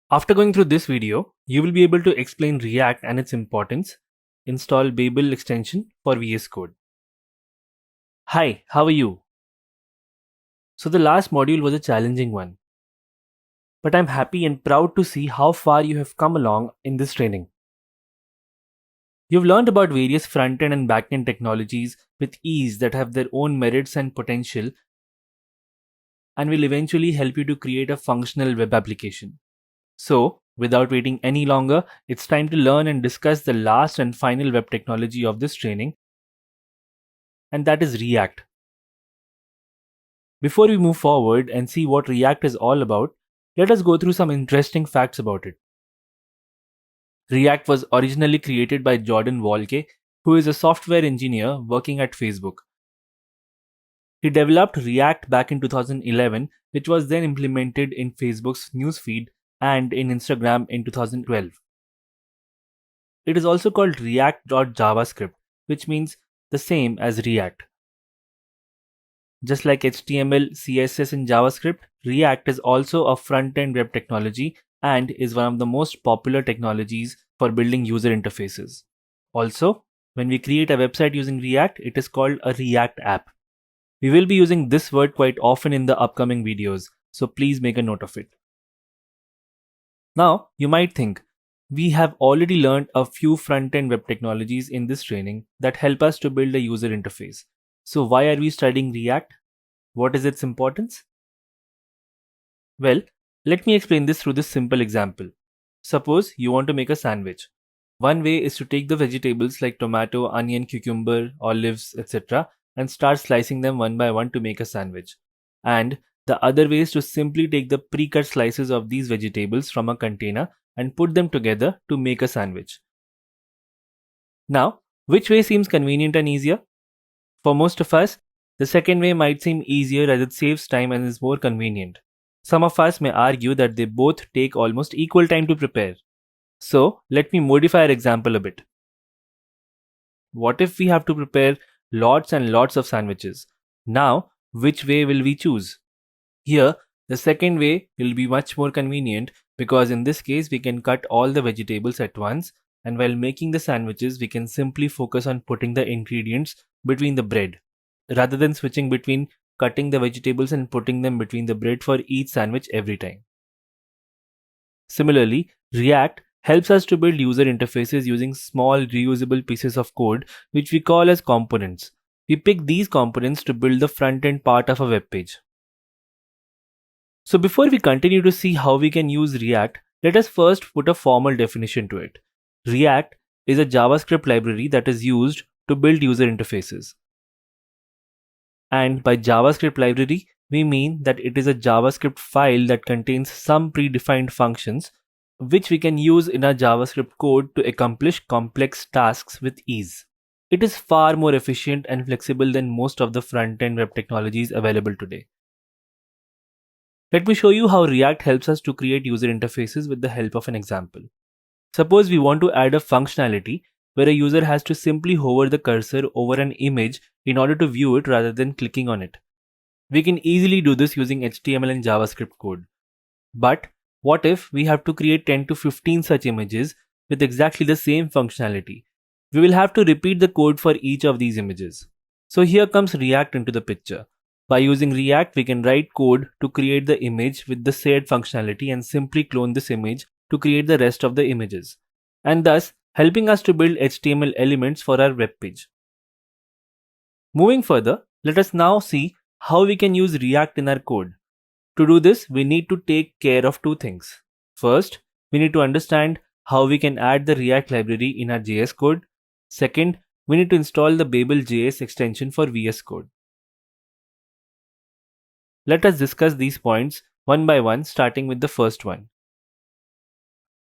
After going through this video, you will be able to explain React and its importance, install Babel extension for VS Code. Hi, how are you? So the last module was a challenging one, but I'm happy and proud to see how far you have come along in this training. You've learned about various front-end and back-end technologies with ease that have their own merits and potential and will eventually help you to create a functional web application. So, without waiting any longer, it's time to learn and discuss the last and final web technology of this training, and that is React. Before we move forward and see what React is all about, let us go through some interesting facts about it. React was originally created by Jordan Walke, who is a software engineer working at Facebook. He developed React back in 2011, which was then implemented in Facebook's newsfeed and in Instagram in 2012. It is also called React.JavaScript, which means the same as React. Just like HTML, CSS, and JavaScript, React is also a front-end web technology and is one of the most popular technologies for building user interfaces. Also, when we create a website using React, it is called a React app. We will be using this word quite often in the upcoming videos, so please make a note of it. Now, you might think, we have already learned a few front-end web technologies in this training that help us to build a user interface. So why are we studying React? What is its importance? Well, let me explain this through this simple example. Suppose you want to make a sandwich. One way is to take the vegetables like tomato, onion, cucumber, olives, etc. and start slicing them one by one to make a sandwich. And the other way is to simply take the pre-cut slices of these vegetables from a container and put them together to make a sandwich. Now, which way seems convenient and easier? For most of us, the second way might seem easier as it saves time and is more convenient. Some of us may argue that they both take almost equal time to prepare. So, let me modify our example a bit. What if we have to prepare lots and lots of sandwiches? Now, which way will we choose? Here, the second way will be much more convenient because in this case we can cut all the vegetables at once, and while making the sandwiches we can simply focus on putting the ingredients between the bread rather than switching between cutting the vegetables and putting them between the bread for each sandwich every time. Similarly, React helps us to build user interfaces using small reusable pieces of code which we call as components. We pick these components to build the front-end part of a web page. So before we continue to see how we can use React, let us first put a formal definition to it. React is a JavaScript library that is used to build user interfaces. And by JavaScript library, we mean that it is a JavaScript file that contains some predefined functions which we can use in our JavaScript code to accomplish complex tasks with ease. It is far more efficient and flexible than most of the front-end web technologies available today. Let me show you how React helps us to create user interfaces with the help of an example. Suppose we want to add a functionality where a user has to simply hover the cursor over an image in order to view it rather than clicking on it. We can easily do this using HTML and JavaScript code. But what if we have to create 10 to 15 such images with exactly the same functionality? We will have to repeat the code for each of these images. So here comes React into the picture. By using React, we can write code to create the image with the said functionality and simply clone this image to create the rest of the images, and thus helping us to build HTML elements for our web page. Moving further, let us now see how we can use React in our code. To do this, we need to take care of two things. First, we need to understand how we can add the React library in our JS code. Second, we need to install the Babel.js extension for VS Code. Let us discuss these points one by one, starting with the first one.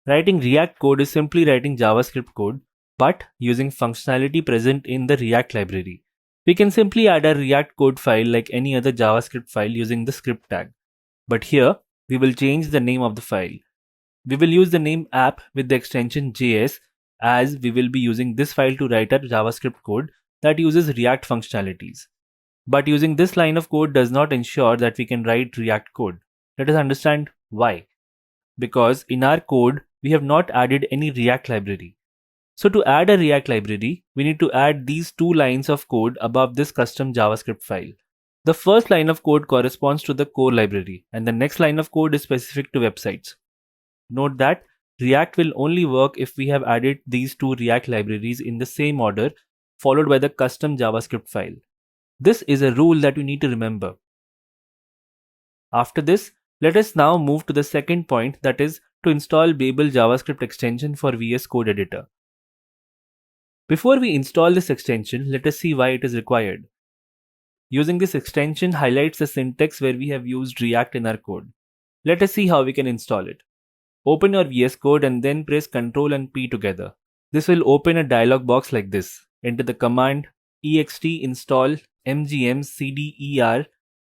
Writing React code is simply writing JavaScript code, but using functionality present in the React library. We can simply add a React code file like any other JavaScript file using the script tag. But here, we will change the name of the file. We will use the name app with the extension JS, as we will be using this file to write our JavaScript code that uses React functionalities. But using this line of code does not ensure that we can write React code. Let us understand why. because in our code, we have not added any React library. So to add a React library, we need to add these two lines of code above this custom JavaScript file. The first line of code corresponds to the core library, and the next line of code is specific to websites. Note that React will only work if we have added these two React libraries in the same order, followed by the custom JavaScript file. This is a rule that you need to remember. After this, let us now move to the second point, that is to install Babel JavaScript extension for VS Code Editor. Before we install this extension, let us see why it is required. Using this extension highlights the syntax where we have used React in our code. Let us see how we can install it. Open your VS Code and then press Ctrl and P together. This will open a dialog box like this. Enter the command ext install mgm cder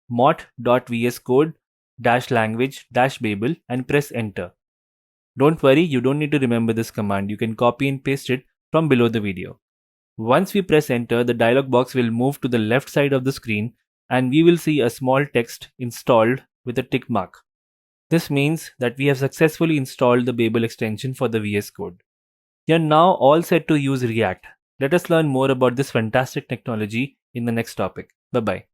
mot.vscode-language-babel and press enter. Don't worry, you don't need to remember this command. You can copy and paste it from below the video. Once we press enter, the dialog box will move to the left side of the screen and we will see a small text installed with a tick mark. This means that we have successfully installed the Babel extension for the VS Code. You are now all set to use React. Let us learn more about this fantastic technology in the next topic. Bye bye.